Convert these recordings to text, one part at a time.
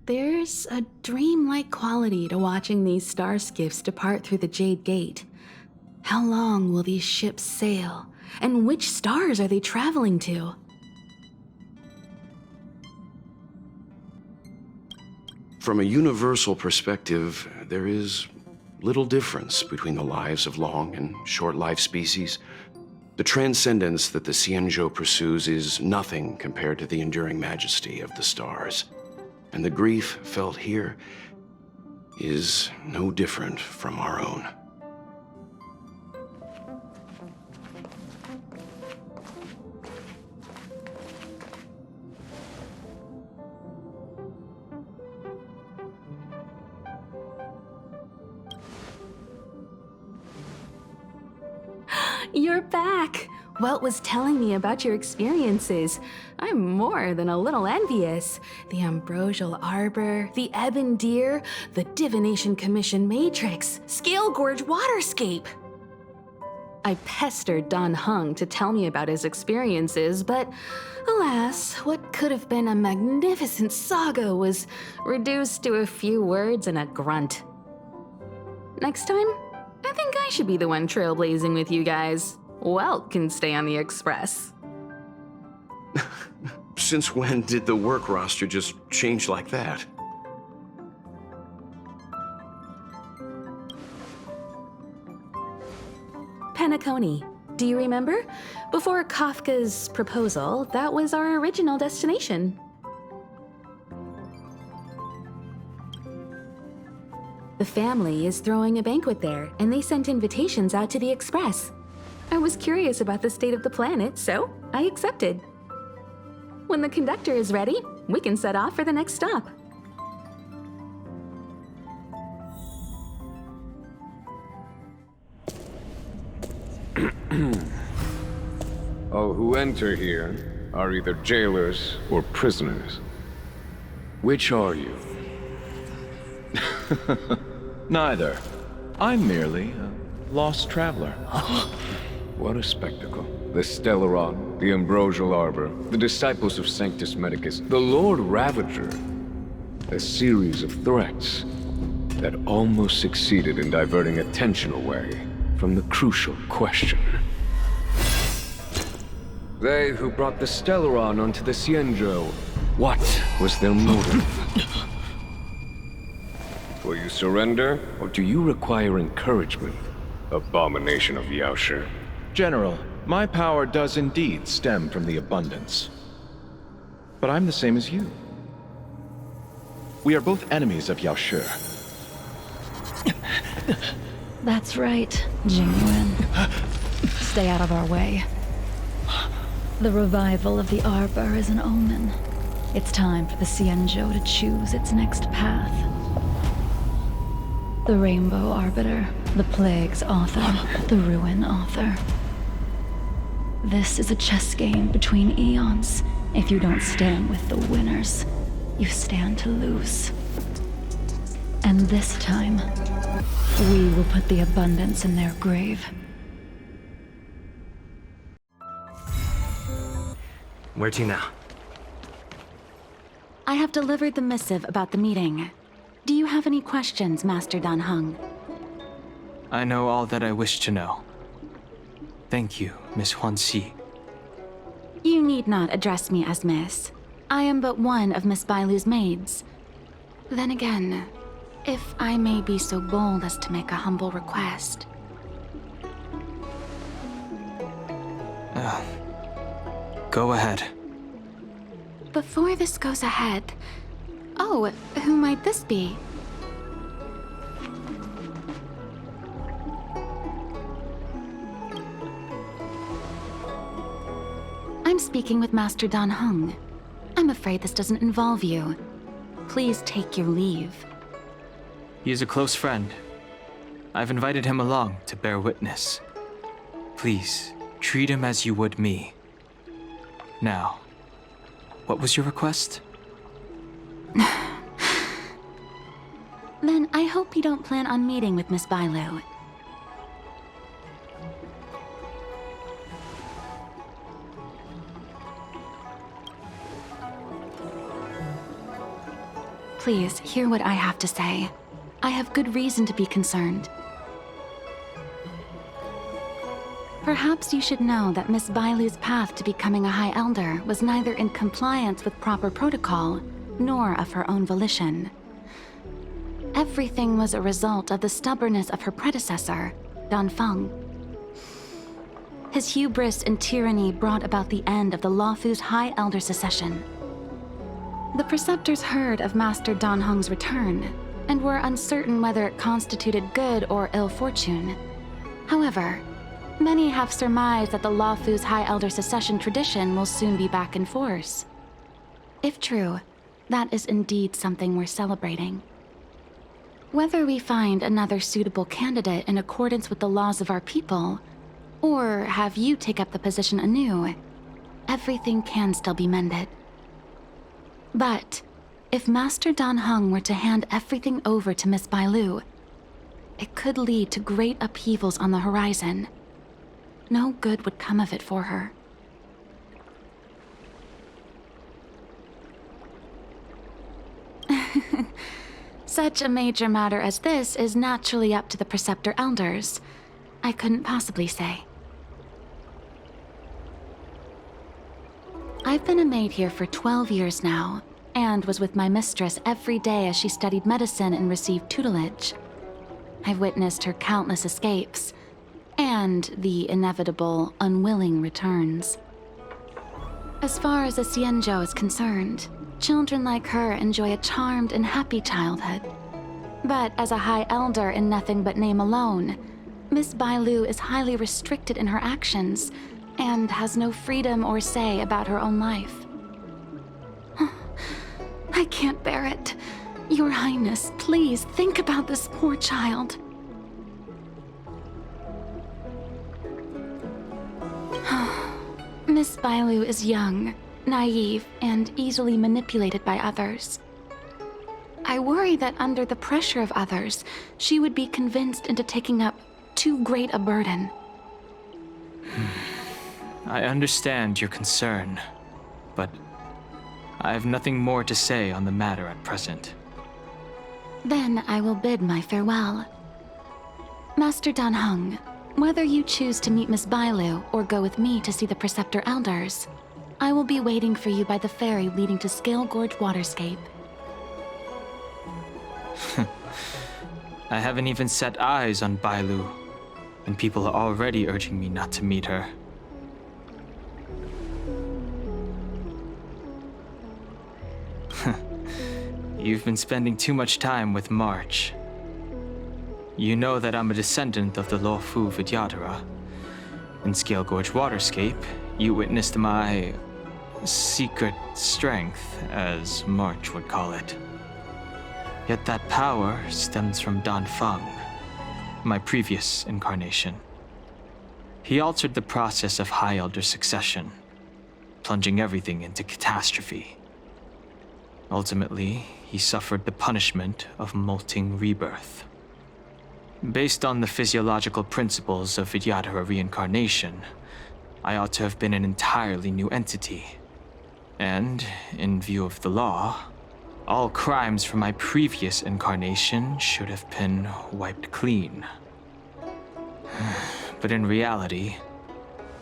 There's a dreamlike quality to watching these star skiffs depart through the Jade Gate. How long will these ships sail? And which stars are they traveling to? From a universal perspective, there is little difference between the lives of long and short-lived species. The transcendence that the Xianzhou pursues is nothing compared to the enduring majesty of the stars. And the grief felt here is no different from our own. You're back! Welt was telling me about your experiences. I'm more than a little envious. The Ambrosial Arbor, the Ebon Deer, the Divination Commission Matrix, Scale Gorge Waterscape. I pestered Dan Heng to tell me about his experiences, but alas, what could have been a magnificent saga was reduced to a few words and a grunt. Next time, I think I should be the one trailblazing with you guys. Welt can stay on the Express. Since when did the work roster just change like that? Penacony. Do you remember? Before Kafka's proposal, that was our original destination. The family is throwing a banquet there, and they sent invitations out to the Express. I was curious about the state of the planet, so I accepted. When the conductor is ready, we can set off for the next stop. All who enter here are either jailers or prisoners. Which are you? Neither. I'm merely a lost traveler. What a spectacle. The Stellaron, the Ambrosial Arbor, the Disciples of Sanctus Medicus, the Lord Ravager. A series of threats that almost succeeded in diverting attention away from the crucial question. They who brought the Stellaron onto the Xianzhou, what was their motive? Will you surrender, or do you require encouragement? Abomination of Yaoshi. General, my power does indeed stem from the abundance. But I'm the same as you. We are both enemies of Yaoshi. That's right, Jingyuan. Stay out of our way. The revival of the Arbor is an omen. It's time for the Xianzhou to choose its next path. The Rainbow Arbiter, the Plague's author, the Ruin author. This is a chess game between eons. If you don't stand with the winners, you stand to lose. And this time, we will put the abundance in their grave. Where to now? I have delivered the missive about the meeting. Do you have any questions, Master Dan Heng? I know all that I wish to know. Thank you, Miss Huanxi. You need not address me as Miss. I am but one of Miss Bailu's maids. Then again, if I may be so bold as to make a humble request. Go ahead. Before this goes ahead... Oh, who might this be? I'm speaking with Master Dan Heng. I'm afraid this doesn't involve you. Please take your leave. He is a close friend. I've invited him along to bear witness. Please, treat him as you would me. Now, what was your request? Then I hope you don't plan on meeting with Miss Bailu. Please, hear what I have to say. I have good reason to be concerned. Perhaps you should know that Miss Bailu's path to becoming a High Elder was neither in compliance with proper protocol, nor of her own volition. Everything was a result of the stubbornness of her predecessor, Dan Heng. His hubris and tyranny brought about the end of the Luofu's High Elder succession. The Preceptors heard of Master Dan Heng's return, and were uncertain whether it constituted good or ill fortune. However, many have surmised that the Luofu's High Elder succession tradition will soon be back in force. If true, that is indeed something worth celebrating. Whether we find another suitable candidate in accordance with the laws of our people, or have you take up the position anew, everything can still be mended. But if Master Dan Heng were to hand everything over to Miss Bailu, it could lead to great upheavals on the horizon. No good would come of it for her. Such a major matter as this is naturally up to the Preceptor Elders. I couldn't possibly say. I've been a maid here for 12 years now, and was with my mistress every day as she studied medicine and received tutelage. I've witnessed her countless escapes, and the inevitable, unwilling returns. As far as the Xianzhou is concerned, children like her enjoy a charmed and happy childhood. But as a High Elder in nothing but name alone, Miss Bailu is highly restricted in her actions, and has no freedom or say about her own life. I can't bear it. Your Highness, please think about this poor child. Miss Bailu is young, naive, and easily manipulated by others. I worry that under the pressure of others, she would be convinced into taking up too great a burden. I understand your concern, but I have nothing more to say on the matter at present. Then I will bid my farewell. Master Dan Heng, whether you choose to meet Miss Bailu or go with me to see the Preceptor Elders, I will be waiting for you by the ferry leading to Scale Gorge Waterscape. I haven't even set eyes on Bailu, and people are already urging me not to meet her. You've been spending too much time with March. You know that I'm a descendant of the Luofu Vidyadhara. In Scale Gorge Waterscape, you witnessed my secret strength, as March would call it. Yet that power stems from Dan Heng, my previous incarnation. He altered the process of High Elder succession, plunging everything into catastrophe. Ultimately, he suffered the punishment of molting rebirth. Based on the physiological principles of Vidyadhara reincarnation, I ought to have been an entirely new entity. And, in view of the law, all crimes from my previous incarnation should have been wiped clean. But in reality,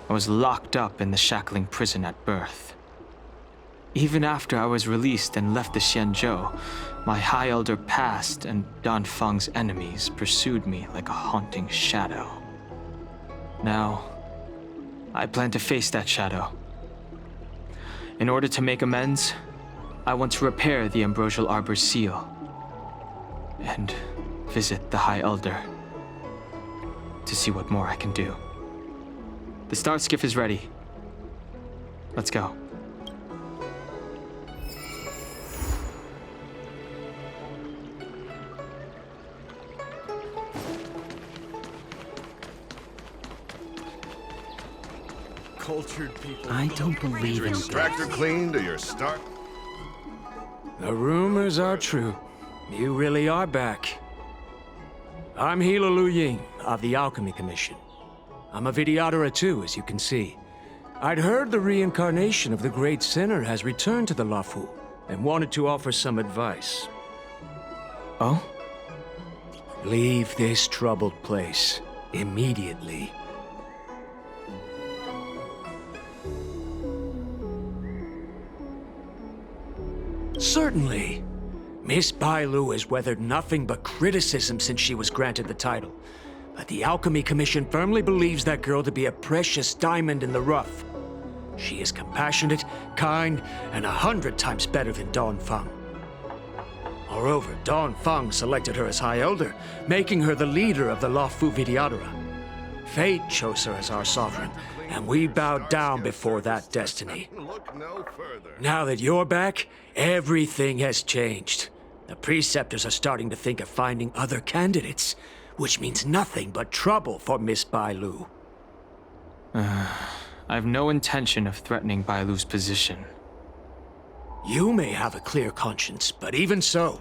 I was locked up in the shackling prison at birth. Even after I was released and left the Xianzhou, my High Elder past and Dan Heng's enemies pursued me like a haunting shadow. Now, I plan to face that shadow. In order to make amends, I want to repair the Ambrosial Arbor's seal and visit the High Elder to see what more I can do. The Star Skiff is ready. Let's go. Cultured people. I don't believe in Tractor clean to your start. The rumors are true. You really are back. I'm Hila Lu Ying of the Alchemy Commission. I'm a Vidyadhara too, as you can see. I'd heard the reincarnation of the Great Sinner has returned to the Luofu and wanted to offer some advice. Oh? Leave this troubled place immediately. Certainly. Miss Bailu has weathered nothing but criticism since she was granted the title. But the Alchemy Commission firmly believes that girl to be a precious diamond in the rough. She is compassionate, kind, and 100 times better than Dan Feng. Moreover, Dan Feng selected her as High Elder, making her the leader of the Luofu Vidyadhara. Fate chose her as our sovereign, and we bowed down before that destiny. Look no further. Now that you're back, everything has changed. The Preceptors are starting to think of finding other candidates, which means nothing but trouble for Miss Bailu. I have no intention of threatening Bailu's position. You may have a clear conscience, but even so,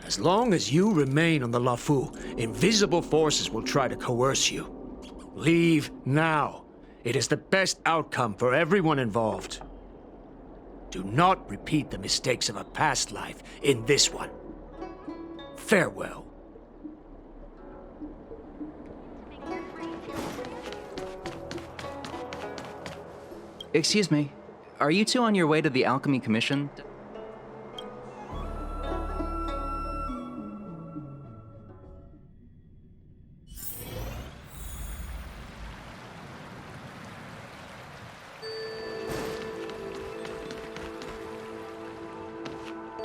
as long as you remain on the Luofu, invisible forces will try to coerce you. Leave now. It is the best outcome for everyone involved. Do not repeat the mistakes of a past life in this one. Farewell. Excuse me, are you two on your way to the Alchemy Commission?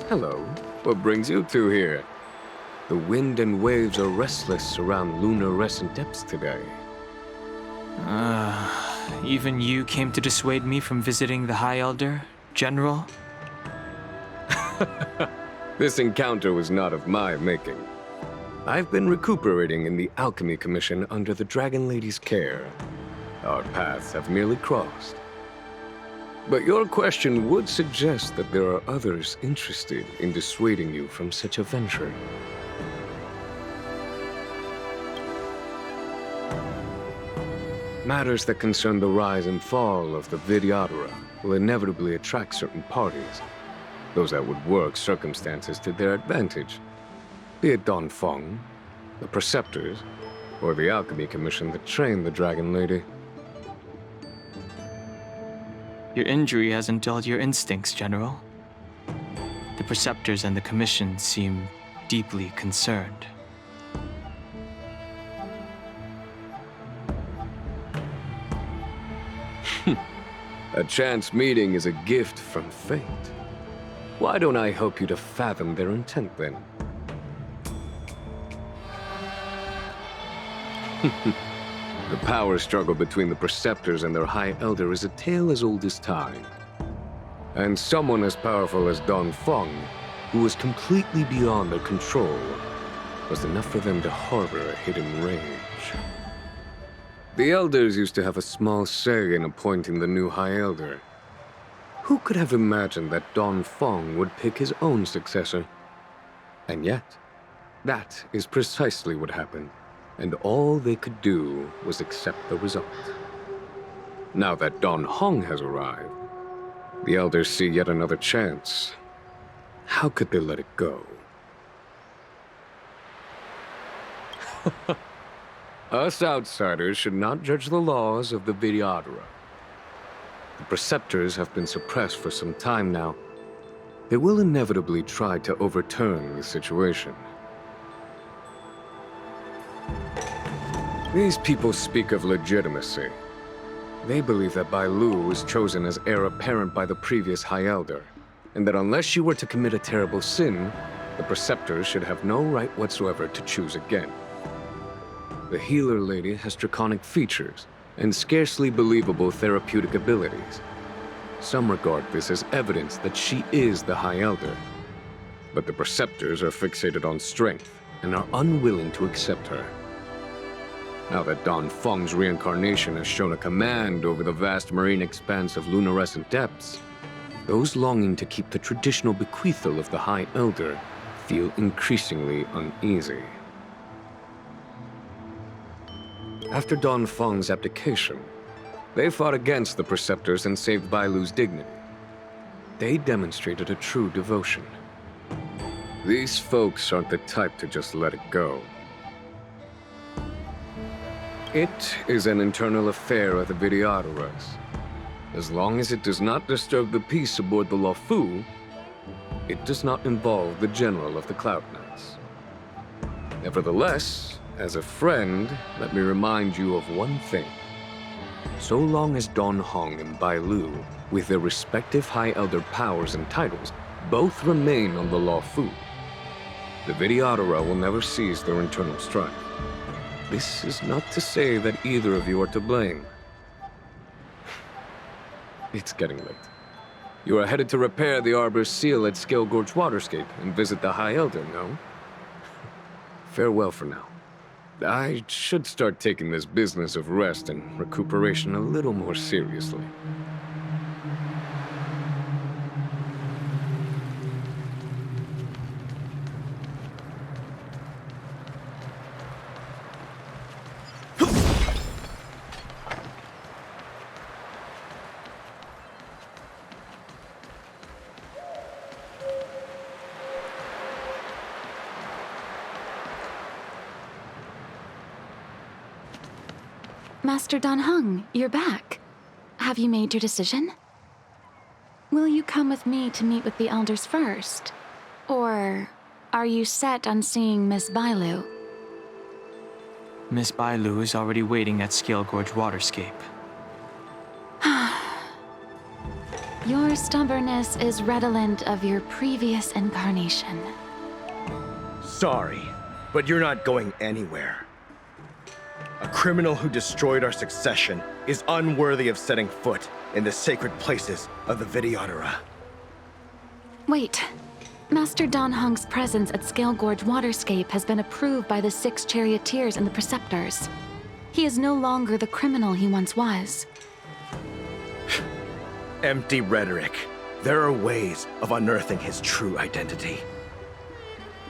Hello. What brings you two here? The wind and waves are restless around lunar-rescent depths today. Even you came to dissuade me from visiting the High Elder, General? This encounter was not of my making. I've been recuperating in the Alchemy Commission under the Dragon Lady's care. Our paths have merely crossed. But your question would suggest that there are others interested in dissuading you from such a venture. Matters that concern the rise and fall of the Vidyadhara will inevitably attract certain parties, those that would work circumstances to their advantage, be it Dan Feng, the Preceptors, or the Alchemy Commission that trained the Dragon Lady. Your injury hasn't dulled your instincts, General. The Preceptors and the Commission seem deeply concerned. A chance meeting is a gift from fate. Why don't I help you to fathom their intent, then? The power struggle between the Preceptors and their High Elder is a tale as old as time. And someone as powerful as Dan Feng, who was completely beyond their control, was enough for them to harbor a hidden rage. The Elders used to have a small say in appointing the new High Elder. Who could have imagined that Dan Feng would pick his own successor? And yet, that is precisely what happened, and all they could do was accept the result. Now that Dan Heng has arrived, the Elders see yet another chance. How could they let it go? Us outsiders should not judge the laws of the Vidyadhara. The Preceptors have been suppressed for some time now. They will inevitably try to overturn the situation. These people speak of legitimacy. They believe that Bailu was chosen as heir apparent by the previous High Elder, and that unless she were to commit a terrible sin, the Preceptors should have no right whatsoever to choose again. The Healer Lady has draconic features and scarcely believable therapeutic abilities. Some regard this as evidence that she is the High Elder, but the Preceptors are fixated on strength and are unwilling to accept her. Now that Dan Feng's reincarnation has shown a command over the vast marine expanse of lunar-rescent depths, those longing to keep the traditional bequeathal of the High Elder feel increasingly uneasy. After Dan Feng's abdication, they fought against the Preceptors and saved Bailu's dignity. They demonstrated a true devotion. These folks aren't the type to just let it go. It is an internal affair of the Videoteras. As long as it does not disturb the peace aboard the Luofu, it does not involve the General of the Cloud Knights. Nevertheless, as a friend, let me remind you of one thing. So long as Dan Heng and Bailu, with their respective High Elder powers and titles, both remain on the Luofu, the Videotera will never cease their internal strife. This is not to say that either of you are to blame. It's getting late. You are headed to repair the Arbor's seal at Scale Gorge Waterscape and visit the High Elder, no? Farewell for now. I should start taking this business of rest and recuperation a little more seriously. Master Dan Heng, you're back. Have you made your decision? Will you come with me to meet with the elders first? Or are you set on seeing Miss Bailu? Miss Bailu is already waiting at Scale Gorge Waterscape. Your stubbornness is redolent of your previous incarnation. Sorry, but you're not going anywhere. A criminal who destroyed our succession is unworthy of setting foot in the sacred places of the Videotera. Wait. Master Dan Heng's presence at Scale Gorge Waterscape has been approved by the 6 charioteers and the preceptors. He is no longer the criminal he once was. Empty rhetoric. There are ways of unearthing his true identity.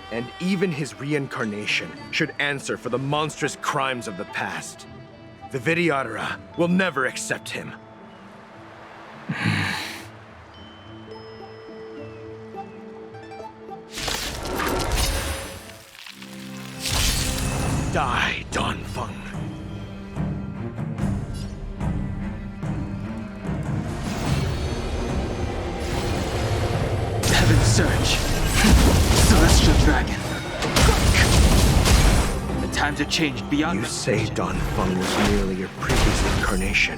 And even his reincarnation should answer for the monstrous crimes of the past. The Videotera will never accept him. Die, Dan Feng. Heaven's Surge. Celestial Dragon. The times have changed beyond You say Dan Feng was merely your previous incarnation.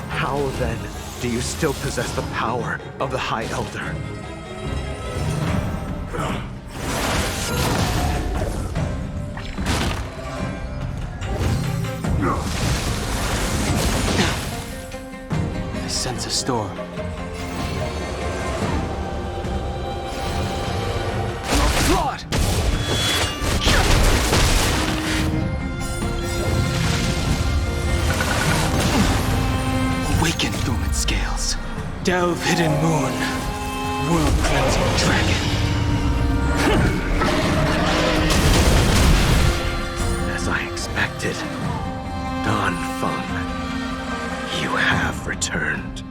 How then do you still possess the power of the High Elder? I sense a storm. Blood! Awaken, dormant scales. Delve, hidden moon. World-cleansing dragon. As I expected, Dan Feng, you have returned.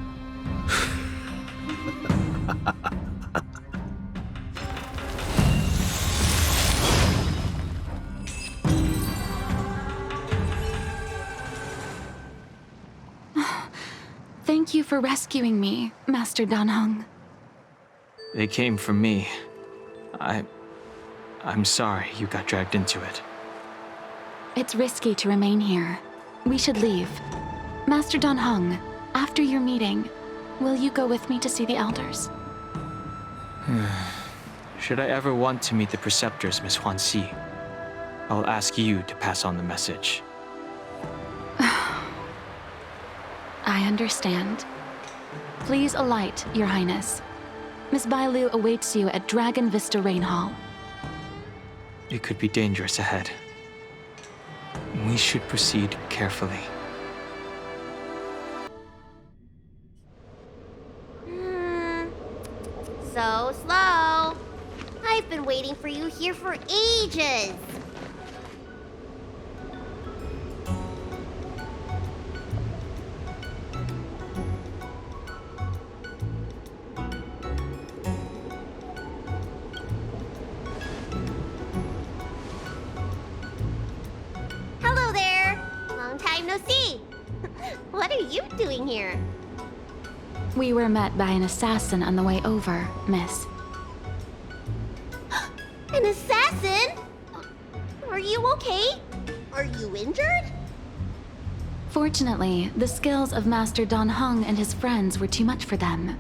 Thank you for rescuing me, Master Dan Heng. They came for me. I'm sorry you got dragged into it. It's risky to remain here. We should leave. Master Dan Heng, after your meeting, will you go with me to see the elders? Should I ever want to meet the preceptors, Miss Huanxi, I'll ask you to pass on the message. I understand. Please alight, Your Highness. Miss Bailu awaits you at Dragon Vista Rain Hall. It could be dangerous ahead. We should proceed carefully. So slow. I've been waiting for you here for ages. go see. What are you doing here? We were met by an assassin on the way over, miss. An assassin? Are you okay? Are you injured? Fortunately, the skills of Master Dan Heng and his friends were too much for them.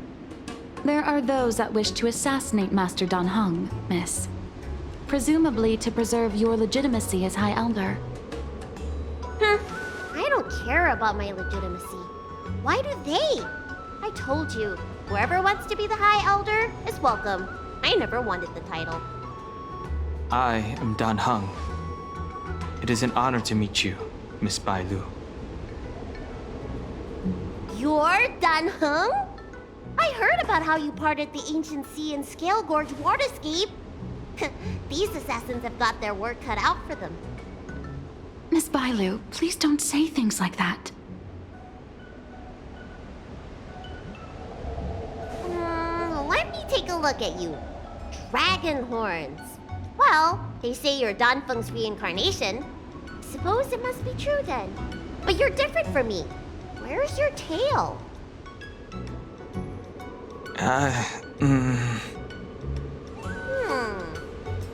There are those that wish to assassinate Master Dan Heng, miss. Presumably to preserve your legitimacy as High Elder. I don't care about my legitimacy. Why do they? I told you, whoever wants to be the High Elder is welcome. I never wanted the title. I am Dan Heng. It is an honor to meet you, Miss Bailu. You're Dan Heng? I heard about how you parted the ancient sea and Scale Gorge waterscape. These assassins have got their work cut out for them. Miss Bailu, please don't say things like that. Let me take a look at you. Dragon horns. Well, they say you're Dan Feng's reincarnation. Suppose it must be true then. But you're different from me. Where's your tail?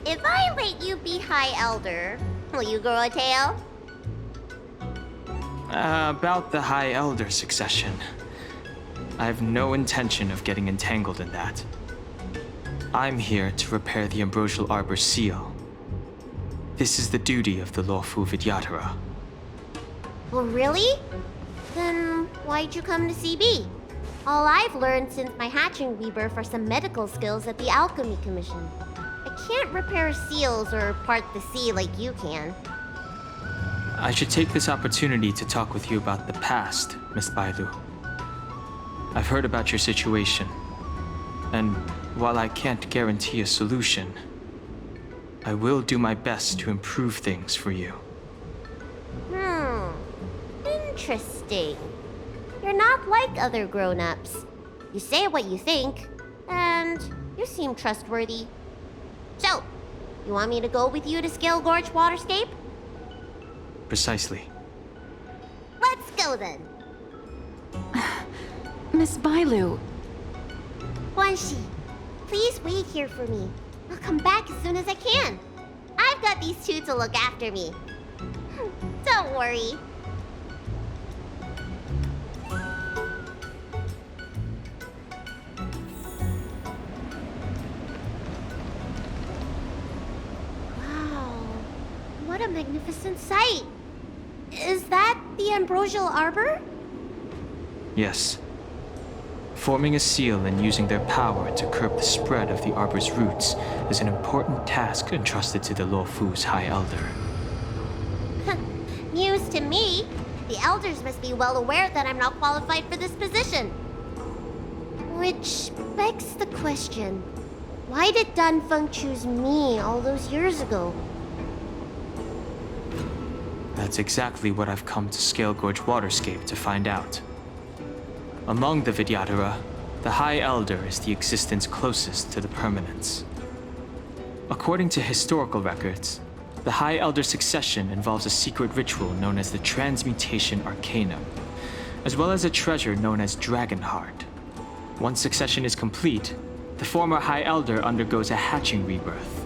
If I let you be High Elder, will you grow a tail? About the High Elder succession. I have no intention of getting entangled in that. I'm here to repair the Ambrosial Arbor seal. This is the duty of the Luofu Vidyadhara. Oh, really? Then why'd you come to CB? All I've learned since my hatching rebirth are some medical skills at the Alchemy Commission. I can't repair seals or part the sea like you can. I should take this opportunity to talk with you about the past, Miss Bailu. I've heard about your situation, and while I can't guarantee a solution, I will do my best to improve things for you. Interesting. You're not like other grown-ups. You say what you think, and you seem trustworthy. So, you want me to go with you to Scale Gorge Waterscape? Precisely. Let's go then. Miss Bailu. Guanxi, please wait here for me. I'll come back as soon as I can. I've got these two to look after me. Don't worry. Wow, what a magnificent sight. Is that the Ambrosial Arbor? Yes. Forming a seal and using their power to curb the spread of the Arbor's roots is an important task entrusted to the Luofu's High Elder. News to me. The Elders must be well aware that I'm not qualified for this position. Which begs the question, why did Dan Feng choose me all those years ago? That's exactly what I've come to Scale Gorge Waterscape to find out. Among the Vidyadhara, the High Elder is the existence closest to the permanence. According to historical records, the High Elder succession involves a secret ritual known as the Transmutation Arcanum, as well as a treasure known as Dragonheart. Once succession is complete, the former High Elder undergoes a hatching rebirth,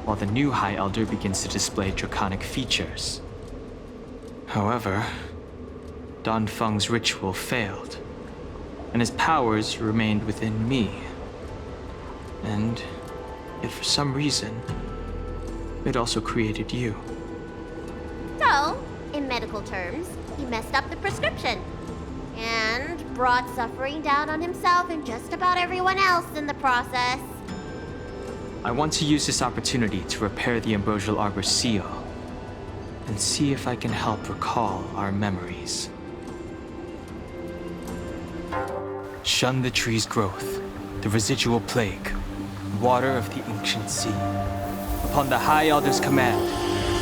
while the new High Elder begins to display draconic features. However, Dan Feng's ritual failed, and his powers remained within me. And if for some reason, it also created you. So, in medical terms, he messed up the prescription. And brought suffering down on himself and just about everyone else in the process. I want to use this opportunity to repair the Ambrosial Arbor seal, and see if I can help recall our memories. Shun the tree's growth, the residual plague, water of the ancient sea. Upon the High Elder's command,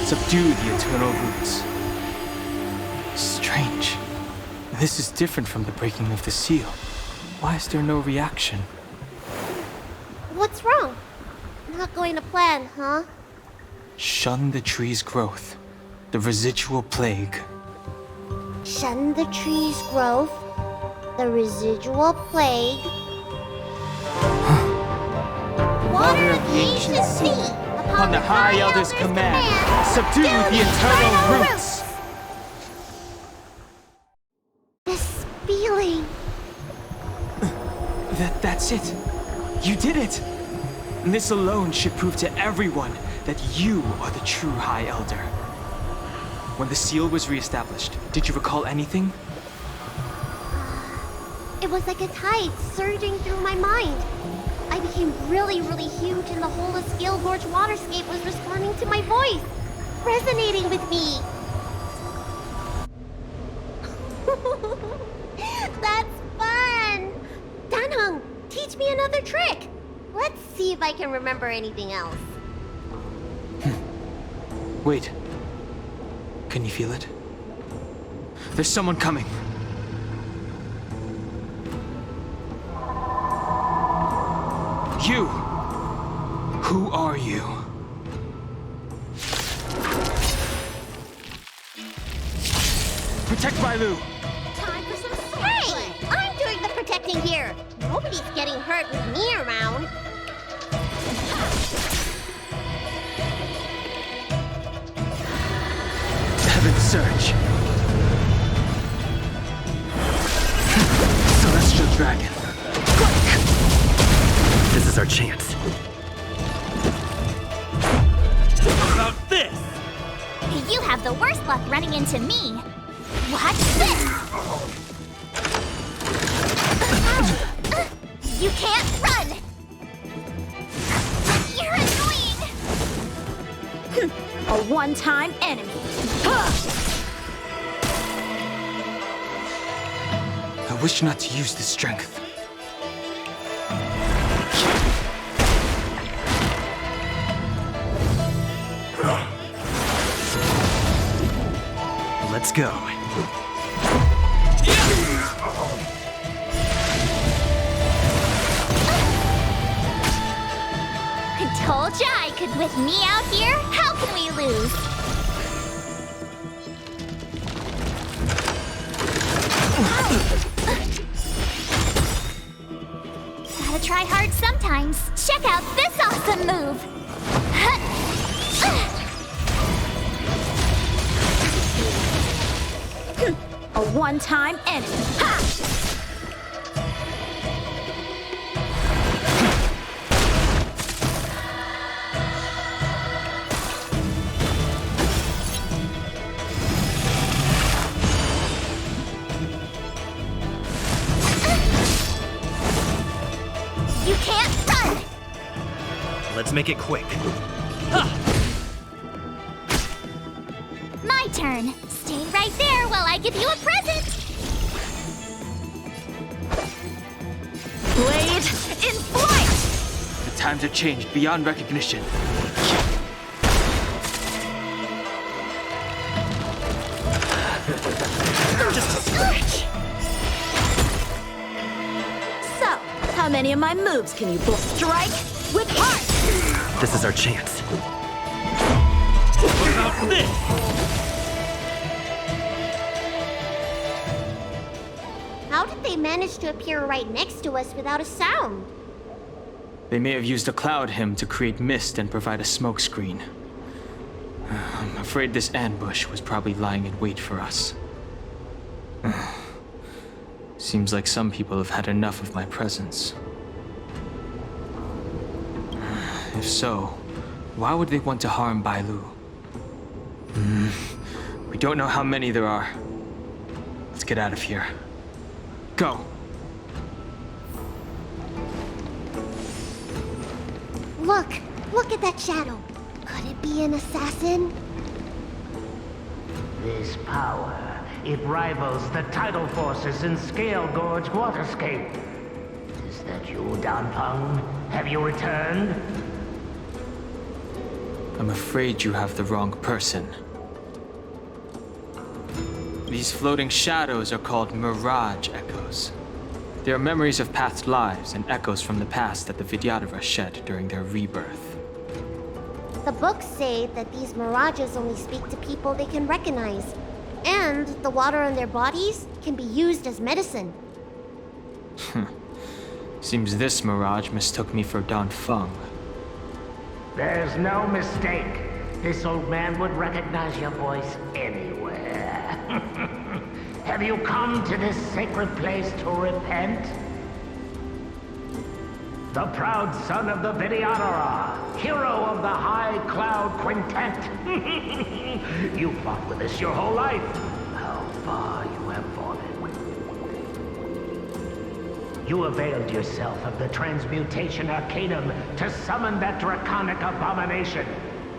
subdue the eternal roots. Strange. This is different from the breaking of the seal. Why is there no reaction? What's wrong? Not going to plan, huh? Shun the tree's growth, the residual plague. shun the tree's growth, the residual plague, water of the ancient sea, Upon the High Elder's command, subdue the eternal roots! This feeling. That's it. You did it. And this alone should prove to everyone that you are the true High Elder. When the seal was reestablished, did you recall anything? It was like a tide surging through my mind. I became really, really huge, and the whole of Scale Gorge waterscape was responding to my voice, resonating with me. That's fun! Dan Heng, teach me another trick. Let's see if I can remember anything else. Wait. Can you feel it? There's someone coming. You! Who are you? Protect Bailu! Time for some sword play. I'm doing the protecting here. Nobody's getting hurt with me around. Heaven's Surge. Celestial Dragon. This is our chance. How about this? You have the worst luck running into me. Watch this! You can't run! You're annoying! A one-time enemy. I wish not to use this strength. Let's go. I told ya I could. With me out here, how can we lose? Gotta try hard sometimes. Check out this awesome move. A one-time enemy. Ha! You can't run! Let's make it quick. My turn. Stay right there while I give you a present. Blade in flight! The times have changed beyond recognition. Just a scratch. So, how many of my moves can you both strike with heart? This is our chance. What about this? How did they manage to appear right next to us without a sound? They may have used a cloud hymn to create mist and provide a smoke screen. I'm afraid this ambush was probably lying in wait for us. Seems like some people have had enough of my presence. If so, why would they want to harm Bailu? We don't know how many there are. Let's get out of here. Go! Look at that shadow. Could it be an assassin? This power, it rivals the tidal forces in Scale Gorge waterscape. Is that you, Dan Heng? Have you returned? I'm afraid you have the wrong person. These floating shadows are called mirage echoes. They are memories of past lives and echoes from the past that the Vidyadhara shed during their rebirth. The books say that these mirages only speak to people they can recognize. And the water on their bodies can be used as medicine. Seems this mirage mistook me for Dan Feng. There's no mistake. This old man would recognize your voice anywhere. Have you come to this sacred place to repent? The proud son of the Vidyadhara, hero of the High Cloud Quintet. You fought with us your whole life. How far you have fallen. You availed yourself of the Transmutation Arcanum to summon that draconic abomination,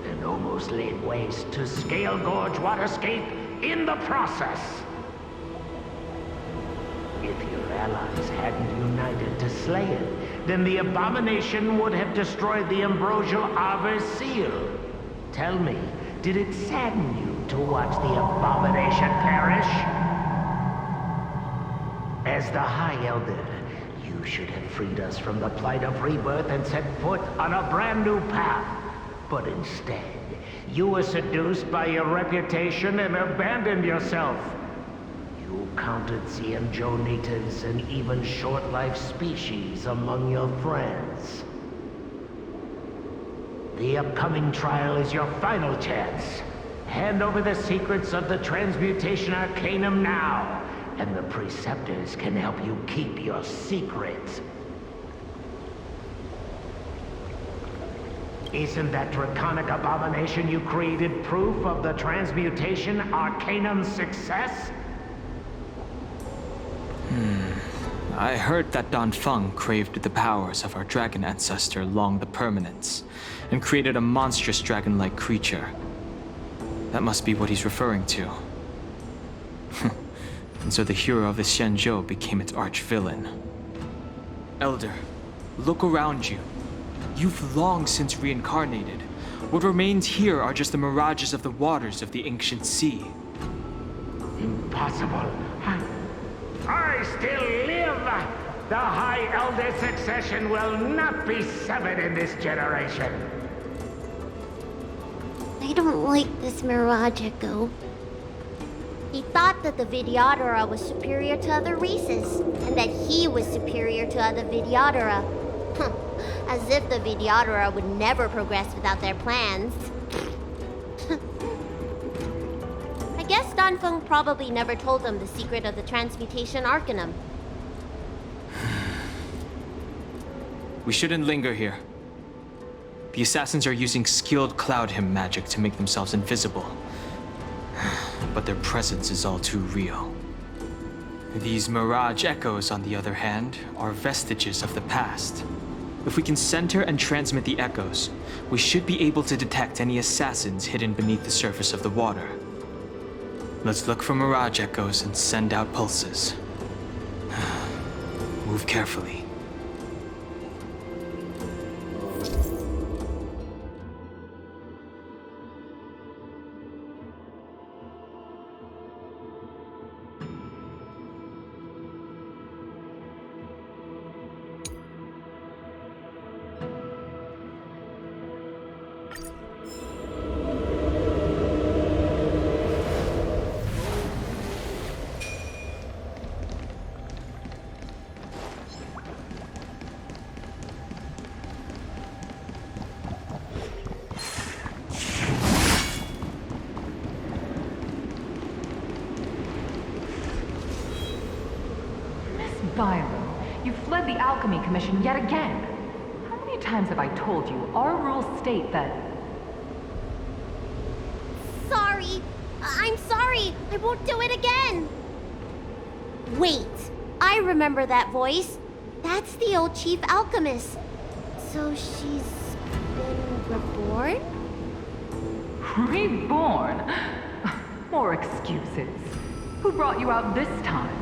and almost laid waste to Scale Gorge Waterscape in the process. If your allies hadn't united to slay it, then the abomination would have destroyed the Ambrosial Arbor's seal. Tell me, did it sadden you to watch the abomination perish? As the High Elder, you should have freed us from the plight of rebirth and set foot on a brand new path. But instead, you were seduced by your reputation and abandoned yourself. You counted CMJO natives and even short-life species among your friends. The upcoming trial is your final chance. Hand over the secrets of the Transmutation Arcanum now, and the Preceptors can help you keep your secrets. Isn't that draconic abomination you created proof of the Transmutation Arcanum's success? I heard that Dan Feng craved the powers of our dragon ancestor Long the Permanence, and created a monstrous dragon-like creature. That must be what he's referring to. And so the hero of the Xianzhou became its arch-villain. Elder, look around you. You've long since reincarnated. What remains here are just the mirages of the waters of the ancient sea. Impossible. I still live! The High Elder succession will not be severed in this generation. I don't like this Mirage Echo. He thought that the Vidyadhara was superior to other races, and that he was superior to other Vidyadhara. As if the Vidyadhara would never progress without their plans. I guess Dan Feng probably never told them the secret of the Transmutation Arcanum. We shouldn't linger here. The assassins are using skilled cloud hymn magic to make themselves invisible. But their presence is all too real. These mirage echoes, on the other hand, are vestiges of the past. If we can center and transmit the echoes, we should be able to detect any assassins hidden beneath the surface of the water. Let's look for mirage echoes and send out pulses. Move carefully. Bailu, you fled the Alchemy Commission yet again. How many times have I told you, our rules state that... Sorry. I'm sorry. I won't do it again. Wait. I remember that voice. That's the old Chief Alchemist. So she's been reborn? Reborn? More excuses. Who brought you out this time?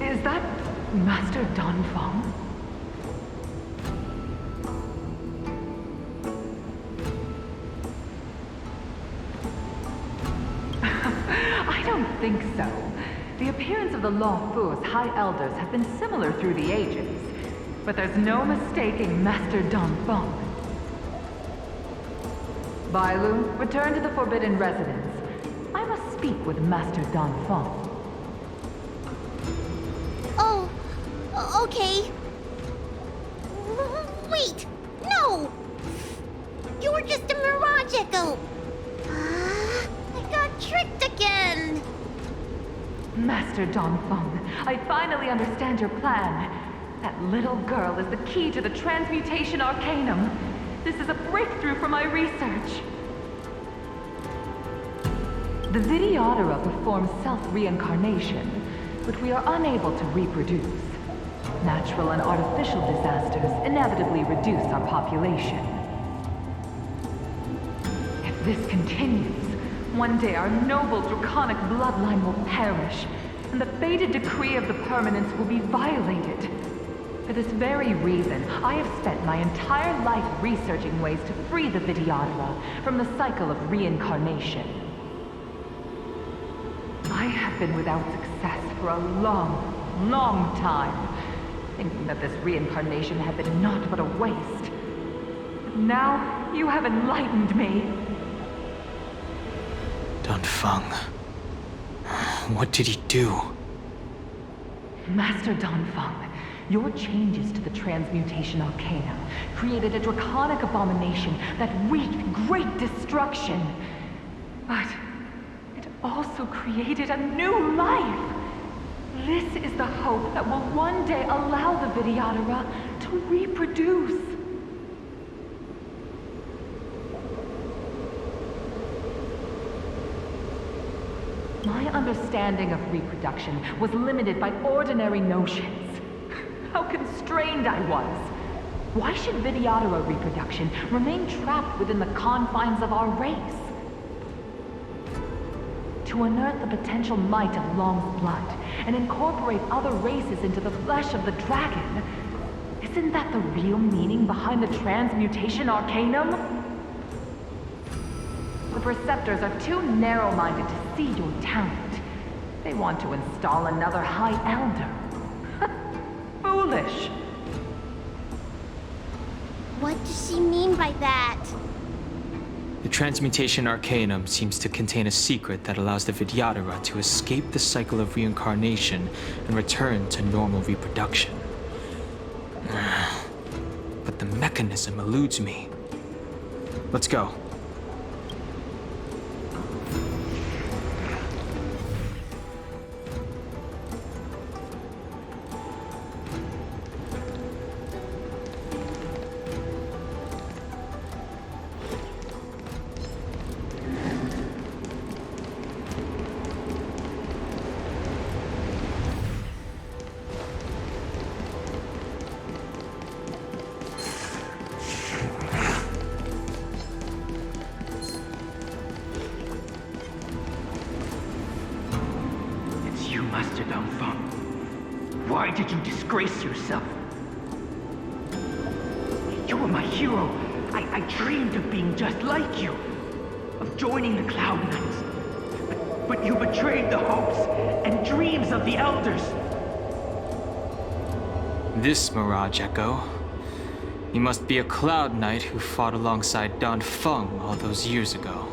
Is that Master Dan Feng? I don't think so. The appearance of the Luofu's High Elders have been similar through the ages, but there's no mistaking Master Dan Feng. Bailu, return to the Forbidden Residence. I must speak with Master Dan Heng. Oh, okay. Wait, no! You were just a mirage echo. I got tricked again. Master Dan Heng, I finally understand your plan. That little girl is the key to the transmutation arcanum. This is a breakthrough for my research. The Videodora performs self-reincarnation, but we are unable to reproduce. Natural and artificial disasters inevitably reduce our population. If this continues, one day our noble draconic bloodline will perish, and the fated decree of the permanence will be violated. For this very reason, I have spent my entire life researching ways to free the Videodora from the cycle of reincarnation. I have been without success for a long, long time, thinking that this reincarnation had been naught but a waste. But now, you have enlightened me. Dan Heng. What did he do? Master Dan Heng, your changes to the transmutation arcana created a draconic abomination that wreaked great destruction. But it also created a new life. This is the hope that will one day allow the Videodora to reproduce. My understanding of reproduction was limited by ordinary notions. How constrained I was. Why should Videodora reproduction remain trapped within the confines of our race? To unearth the potential might of Long's blood and incorporate other races into the flesh of the dragon, isn't that the real meaning behind the transmutation arcanum? The Preceptors are too narrow-minded to see your talent. They want to install another High Elder. Foolish! What does she mean by that? The transmutation arcanum seems to contain a secret that allows the Videodora to escape the cycle of reincarnation and return to normal reproduction. But the mechanism eludes me. Let's go. Master Dan Heng, why did you disgrace yourself? You were my hero. I dreamed of being just like you, of joining the Cloud Knights. But you betrayed the hopes and dreams of the Elders. This Mirage Echo. You must be a Cloud Knight who fought alongside Dan Heng all those years ago.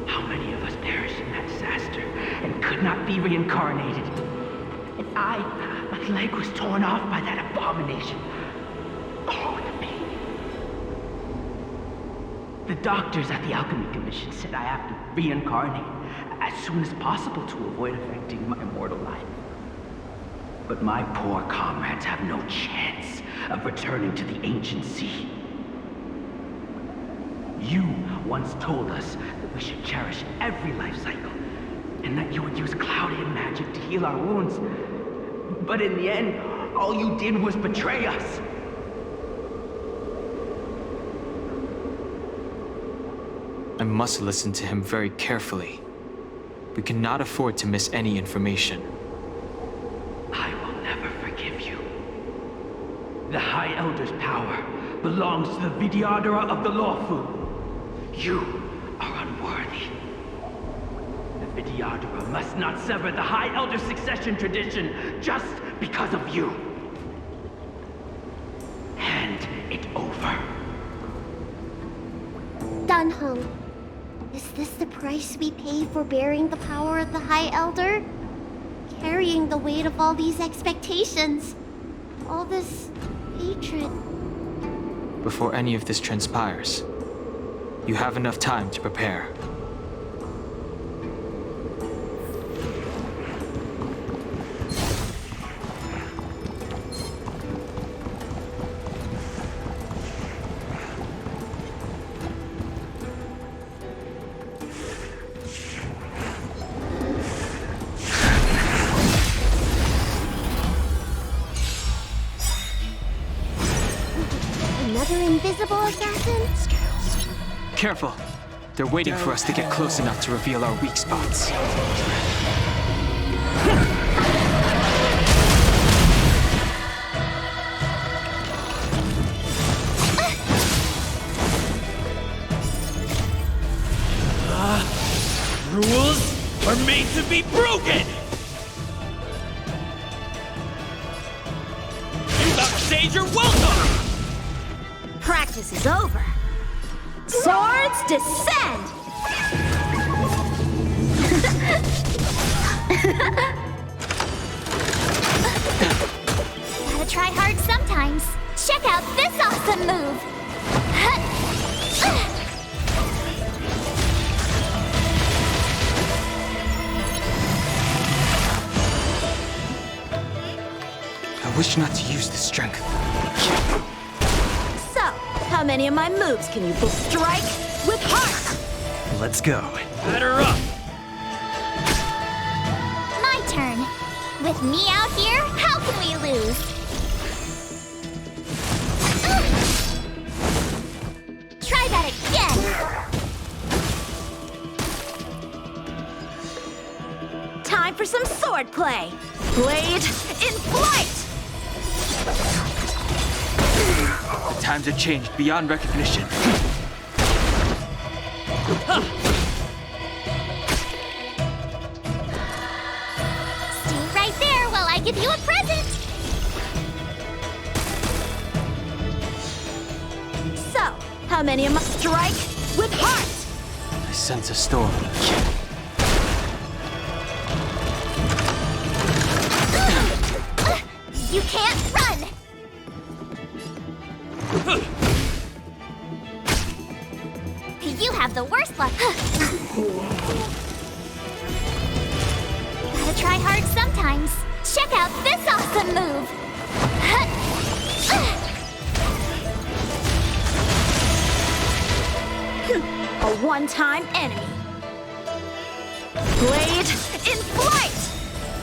How many of us perished in that disaster and could not be reincarnated? And my leg was torn off by that abomination. Oh, the pain. The doctors at the Alchemy Commission said I have to reincarnate as soon as possible to avoid affecting my immortal life. But my poor comrades have no chance of returning to the ancient sea. You once told us that we should cherish every life cycle, and that you would use cloud-hidden magic to heal our wounds. But in the end, all you did was betray us. I must listen to him very carefully. We cannot afford to miss any information. I will never forgive you. The High Elder's power belongs to the Videodora of the Luofu. You are unworthy. The Videodora must not sever the High Elder succession tradition just because of you. Hand it over. Dan Heng, Is this the price we pay for bearing the power of the High Elder? Carrying the weight of all these expectations. All this hatred. Before any of this transpires, you have enough time to prepare. Another invisible assassin? Careful! They're waiting for us to get close enough to reveal our weak spots. Rules are made to be broken! You upstage your welcome! Practice is over. Swords descend! Gotta try hard sometimes. Check out this awesome move! I wish not to use this strength. So, how many of my moves can you strike with heart? Let's go. Batter up! My turn. With me out here, how can we lose? Try that again. Time for some sword play. Blade in flight! The times have changed beyond recognition. Stay right there while I give you a present. So, how many of my strike with heart? I sense a storm. You can't run! You have the worst luck. Gotta try hard sometimes. Check out this awesome move! A one-time enemy. Blade in flight!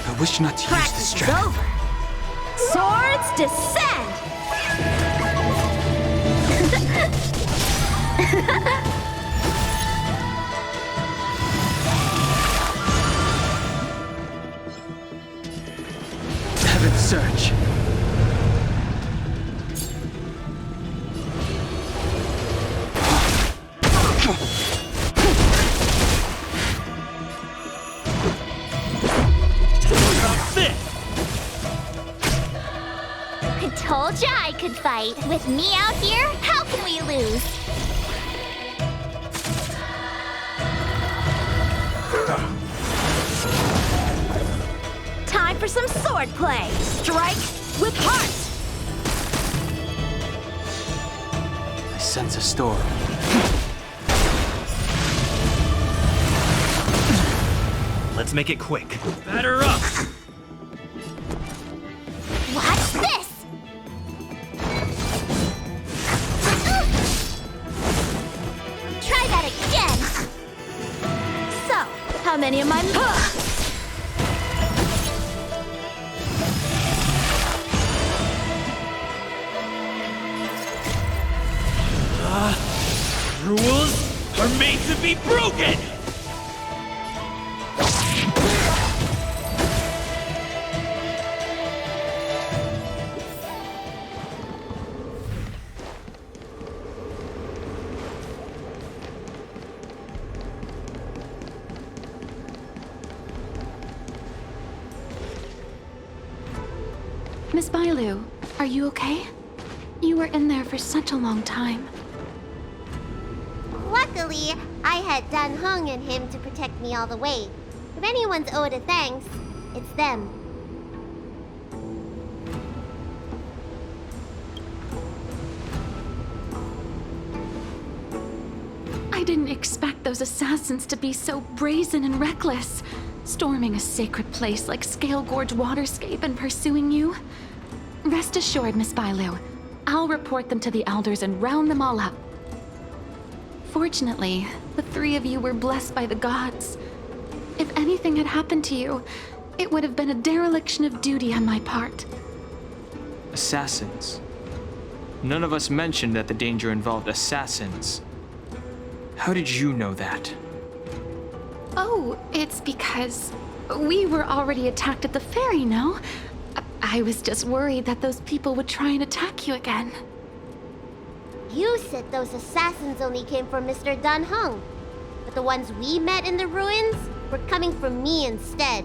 I wish not to use this Practice is strength. over. Swords descend! Heaven's Surge. I told ya I could fight. With me out here, how can we lose? Time for some sword play. Strike with heart! I sense a storm. Let's make it quick. Batter up! Watch this! Try that again! So, how many of my Rules are made to be broken! Miss Bailu, are you okay? You were in there for such a long time. Luckily, I had Dan Heng and him to protect me all the way. If anyone's owed a thanks, it's them. I didn't expect those assassins to be so brazen and reckless, storming a sacred place like Scale Gorge Waterscape and pursuing you. Rest assured, Miss Bailu, I'll report them to the elders and round them all up. Fortunately, the three of you were blessed by the gods. If anything had happened to you, it would have been a dereliction of duty on my part. Assassins? None of us mentioned that the danger involved assassins. How did you know that? Oh, it's because we were already attacked at the ferry, no? I was just worried that those people would try and attack you again. You said those assassins only came from Mr. Dan Heng, but the ones we met in the ruins were coming from me instead.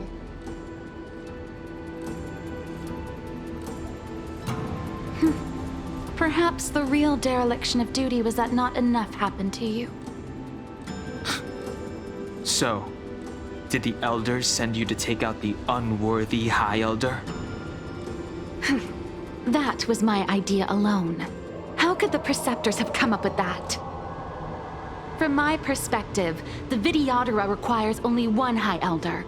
Perhaps the real dereliction of duty was that not enough happened to you. So, did the elders send you to take out the unworthy High Elder? That was my idea alone. How could the Preceptors have come up with that? From my perspective, the Videodora requires only one High Elder.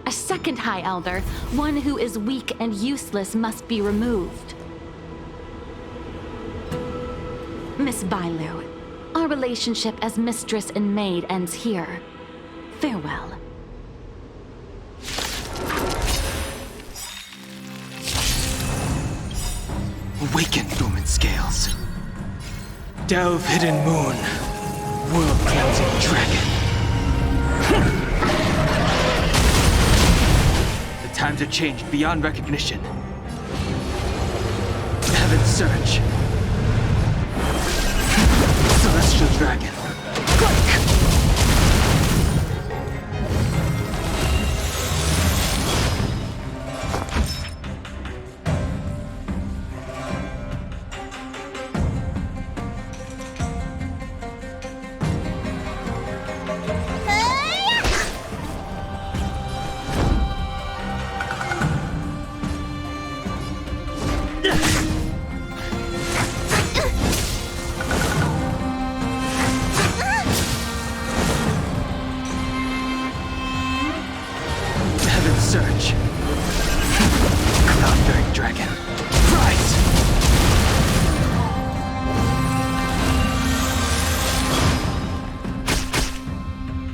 A second High Elder, one who is weak and useless, must be removed. Miss Bailu, our relationship as mistress and maid ends here. Farewell. Awaken, dormant scales. Delve, hidden moon. World-cleansing dragon. The times have changed beyond recognition. Heaven surge. Celestial dragon. Quick! Surge. Cloud-bearing dragon. Rise!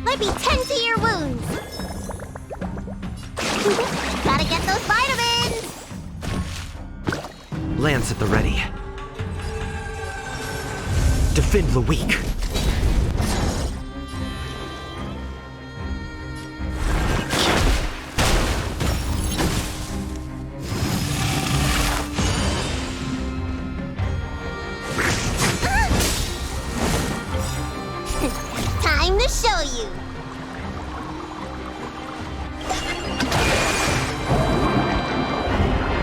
Let me tend to your wounds. Gotta get those vitamins. Lance at the ready. Defend the weak. Time to show you.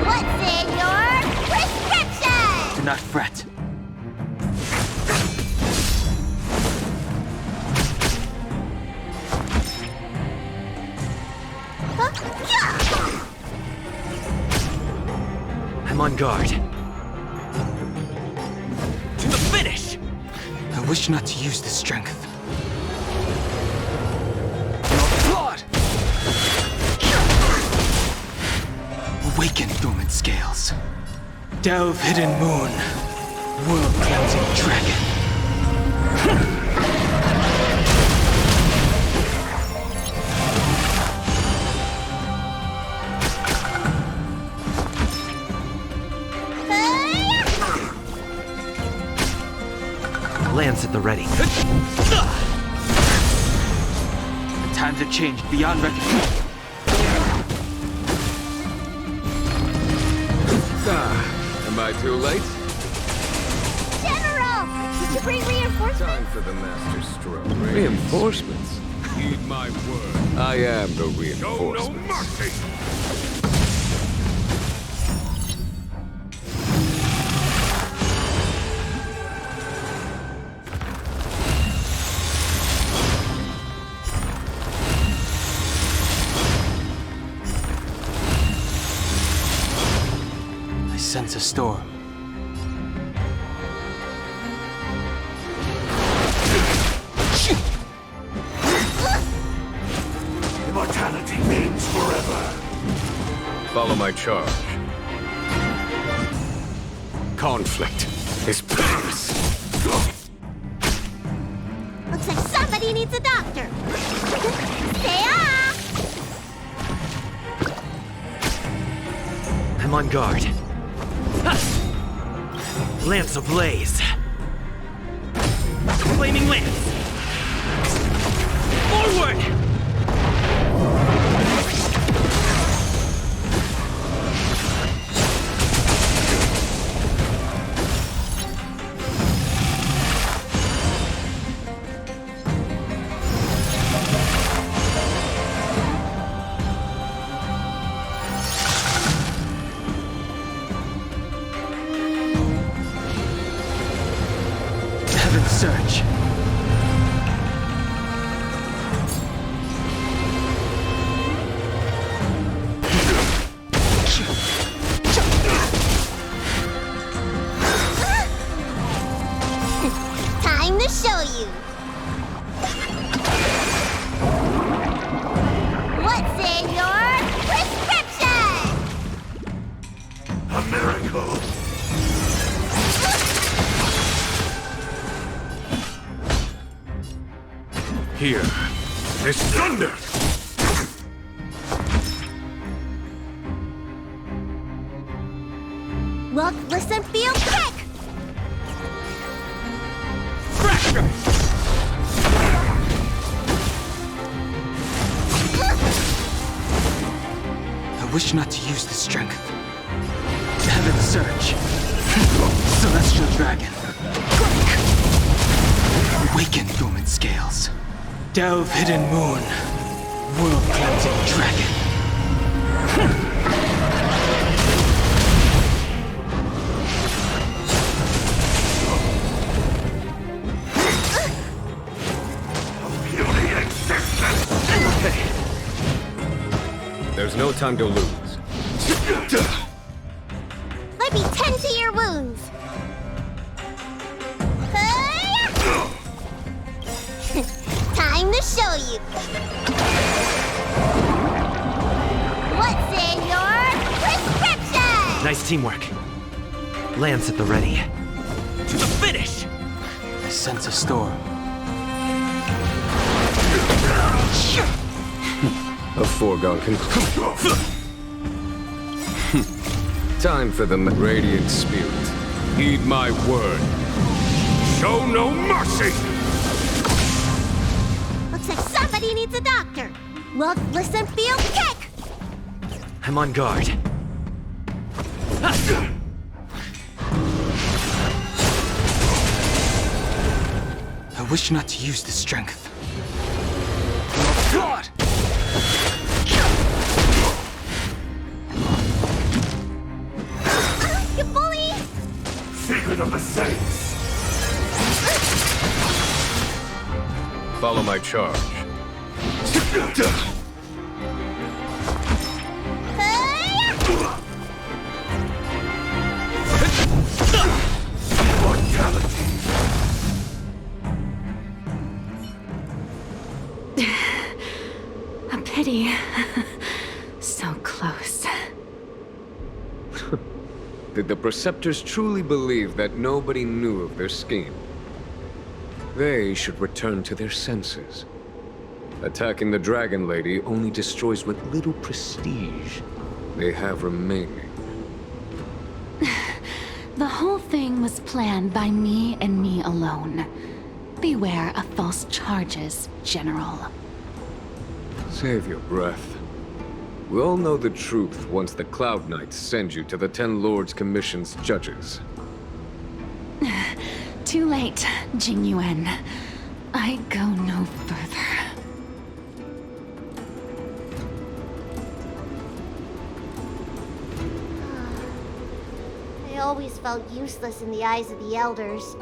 What's in your prescription? Do not fret. I'm on guard. To the finish! I wish not to use this strength. Blood! Awaken, dormant scales. Delve, hidden moon. World-cleansing dragon. Lance at the ready. The times have changed beyond recognition. Am I too late? General! Did you bring reinforcements? Time for the master stroke. Reinforcements? Heed my word. I am the reinforcements. No mercy! sense a storm. Immortality means forever. Follow my charge. Conflict is painless. Looks like somebody needs a doctor. Stay off! I'm on guard. Ha! Lance ablaze. Flaming lance. Forward! Search. Time to show you. What's in your prescription? A miracle. Here is thunder! Look, listen, feel, kick! Fracture! I wish not to use the strength. Heaven surge. Celestial dragon. Awaken dormant scales. Delve hidden moon. World cleansing dragon. There's no time to lose. Let me tend to your wounds. Time to show you. What's in your prescription? Nice teamwork. Lance at the ready. To the finish! I sense a storm. A foregone conclusion. Time for the radiant spirit. Heed my word. Show no mercy! Looks like somebody needs a doctor. Look, listen, feel, kick! I'm on guard. I wish not to use the strength. God! You bully! Secret of the Saints. Follow my charge. Immortality. A pity. So close. Did the Preceptors truly believe that nobody knew of their scheme? They should return to their senses. Attacking the Dragon Lady only destroys what little prestige they have remaining. The whole thing was planned by me and me alone. Beware of false charges, General. Save your breath. We all know the truth once the Cloud Knights send you to the Ten Lords Commission's judges. Too late, Jing Yuan. I go no further. I always felt useless in the eyes of the Elders.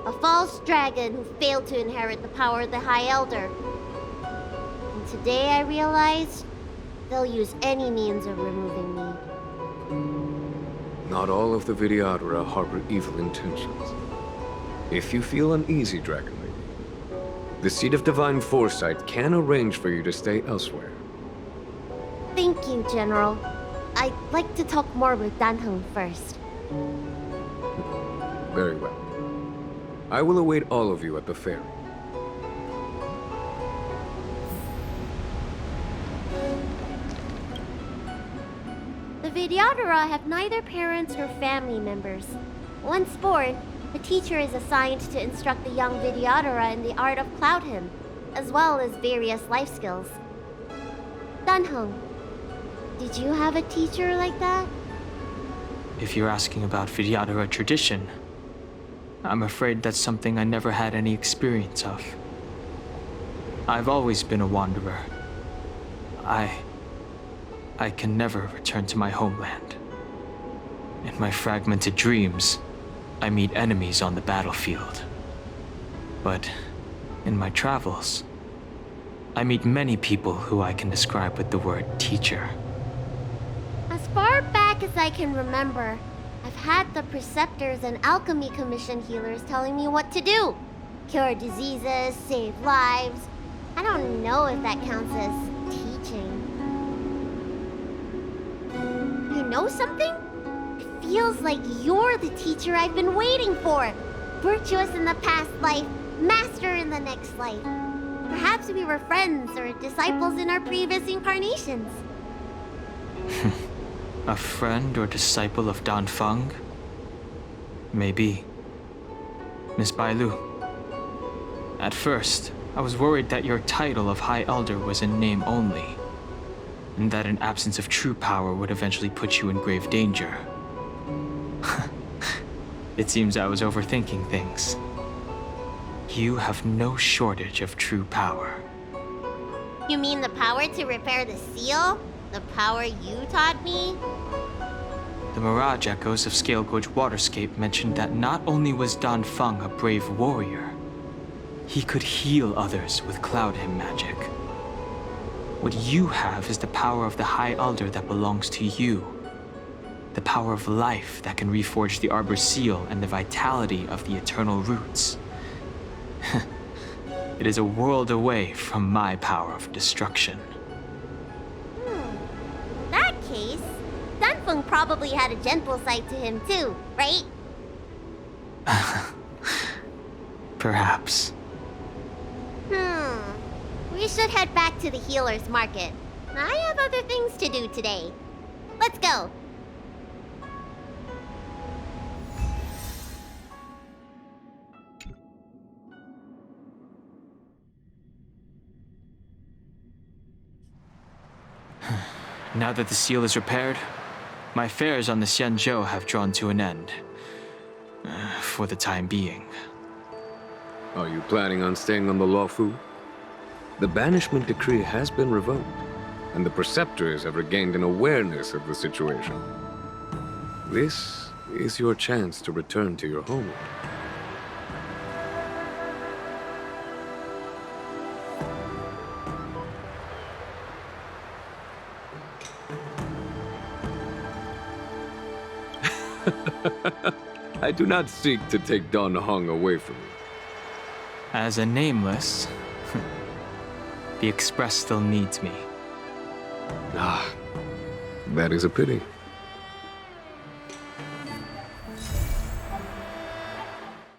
A false dragon who failed to inherit the power of the High Elder. And today I realized they'll use any means of removing me. Not all of the Videodora harbor evil intentions. If you feel uneasy, Dragon Lady, the Seat of Divine Foresight can arrange for you to stay elsewhere. Thank you, General. I'd like to talk more with Dan Heng first. Very well. I will await all of you at the ferry. The Videodora have neither parents nor family members. Once born, the teacher is assigned to instruct the young Videodora in the art of Cloud Hymn, as well as various life skills. Dan Heng, did you have a teacher like that? If you're asking about Videodora tradition, I'm afraid that's something I never had any experience of. I've always been a wanderer. I can never return to my homeland. In my fragmented dreams, I meet enemies on the battlefield. But in my travels, I meet many people who I can describe with the word teacher. As far back as I can remember, I've had the preceptors and alchemy commission healers telling me what to do. Cure diseases, save lives. I don't know if that counts as teaching. You know something? It feels like you're the teacher I've been waiting for. Virtuous in the past life, master in the next life. Perhaps we were friends or disciples in our previous incarnations. A friend or disciple of Dan Feng? Maybe. Miss Bailu. At first, I was worried that your title of High Elder was in name only, and that an absence of true power would eventually put you in grave danger. It seems I was overthinking things. You have no shortage of true power. You mean the power to repair the seal? The power you taught me? The Mirage Echoes of Scale Gorge Waterscape mentioned that not only was Dan Feng a brave warrior, he could heal others with Cloud Hymn magic. What you have is the power of the High Elder that belongs to you. The power of life that can reforge the Arbor Seal and the vitality of the Eternal Roots. It is a world away from my power of destruction. In that case, Dan Feng probably had a gentle side to him too, right? Perhaps. We should head back to the healer's market. I have other things to do today. Let's go. Now that the seal is repaired, my affairs on the Xianzhou have drawn to an end. For the time being. Are you planning on staying on the Luofu? The banishment decree has been revoked, and the preceptors have regained an awareness of the situation. This is your chance to return to your homeland. I do not seek to take Dan Heng away from you. As a nameless, the Express still needs me. Ah, that is a pity.